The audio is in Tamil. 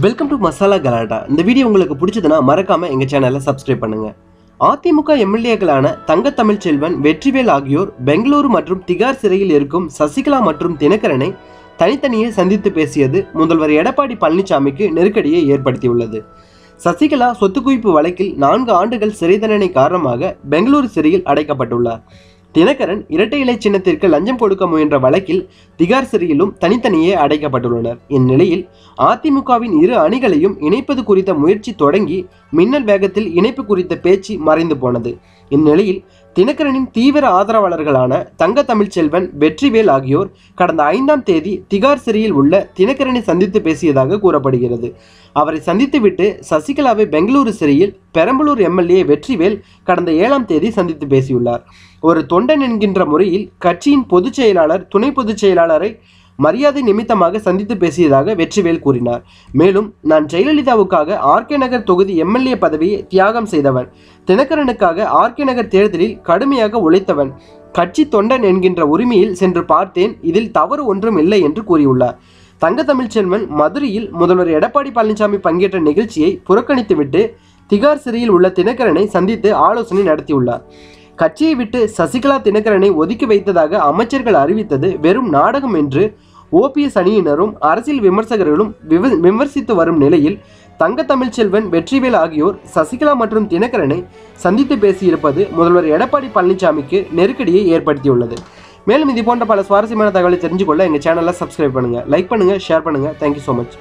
வெல்கம் டு மசாலா கலாட்டா. இந்த வீடியோ உங்களுக்கு பிடிச்சதுன்னா மறக்காம எங்க சேனலை சப்ஸ்கிரைப் பண்ணுங்க. அதிமுக எம்எல்ஏக்களான தங்க தமிழ்ச்செல்வன், வெற்றிவேல் ஆகியோர் பெங்களூரு மற்றும் திகார் சிறையில் இருக்கும் சசிகலா மற்றும் தினகரனை தனித்தனியே சந்தித்து பேசியது முதல்வர் எடப்பாடி பழனிசாமிக்கு நெருக்கடியை ஏற்படுத்தியுள்ளது. சசிகலா சொத்து குவிப்பு வழக்கில் 4 ஆண்டுகள் சிறை தண்டனை காரணமாக பெங்களூரு சிறையில் அடைக்கப்பட்டுள்ளார். தினகரன் இரட்டை இலை சின்னத்திற்கு லஞ்சம் கொடுக்க முயன்ற வழக்கில் திகார் சிறையிலும் தனித்தனியே அடைக்கப்பட்டுள்ளனர். இந்நிலையில் அதிமுகவின் இரு அணிகளையும் இணைப்பது குறித்த முயற்சி தொடங்கி மின்னல் வேகத்தில் இணைப்பு குறித்த பேச்சு மறைந்து போனது. இந்நிலையில் தினகரனின் தீவிர ஆதரவாளர்களான தங்க தமிழ்ச்செல்வன், வெற்றிவேல் ஆகியோர் கடந்த 5ஆம் தேதி திகார் சிறையில் உள்ள தினகரனை சந்தித்து பேசியதாக கூறப்படுகிறது. அவரை சந்தித்துவிட்டு சசிகலாவை பெங்களூரு சிறையில் பெரம்பலூர் எம்எல்ஏ வெற்றிவேல் கடந்த 7ஆம் தேதி சந்தித்து பேசியுள்ளார். ஒரு தொண்டன் என்கின்ற முறையில் கட்சியின் பொதுச் செயலாளர், துணை பொதுச் செயலாளரை மரியாதை நிமித்தமாக சந்தித்து பேசியதாக வெற்றிவேல் கூறினார். மேலும், நான் ஜெயலலிதாவுக்காக ஆர்கே நகர் தொகுதி எம்எல்ஏ பதவியை தியாகம் செய்தவன், தினகரனுக்காக ஆர்கே நகர் தேர்தலில் கடுமையாக உழைத்தவன், கட்சி தொண்டன் என்கின்ற உரிமையில் சென்று பார்த்தேன், இதில் தவறு ஒன்றும் இல்லை என்று கூறியுள்ளார். தங்க தமிழ்ச்செல்வன் மதுரையில் முதல்வர் எடப்பாடி பழனிசாமி பங்கேற்ற நிகழ்ச்சியை புறக்கணித்துவிட்டு திகார் சிறையில் உள்ள தினகரனை சந்தித்து ஆலோசனை நடத்தியுள்ளார். கட்சியை விட்டு சசிகலா தினகரனை ஒதுக்கி வைத்ததாக அமைச்சர்கள் அறிவித்தது வெறும் நாடகம் என்று ஓபிஎஸ் அணியினரும் அரசியல் விமர்சகர்களும் விமர்சித்து வரும் நிலையில் தங்க தமிழ்ச்செல்வன், வெற்றிவேல் ஆகியோர் சசிகலா மற்றும் தினகரனை சந்தித்து பேசியிருப்பது முதல்வர் எடப்பாடி பழனிசாமிக்கு நெருக்கடியை ஏற்படுத்தியுள்ளது. மேலும் இது போன்ற பல சுவாரஸ்யமான தகவலை தெரிஞ்சுக்கொள்ள எங்கள் சேனலை சப்ஸ்கிரைப் பண்ணுங்கள், லைக் பண்ணுங்கள், ஷேர் பண்ணுங்கள். Thank you so much.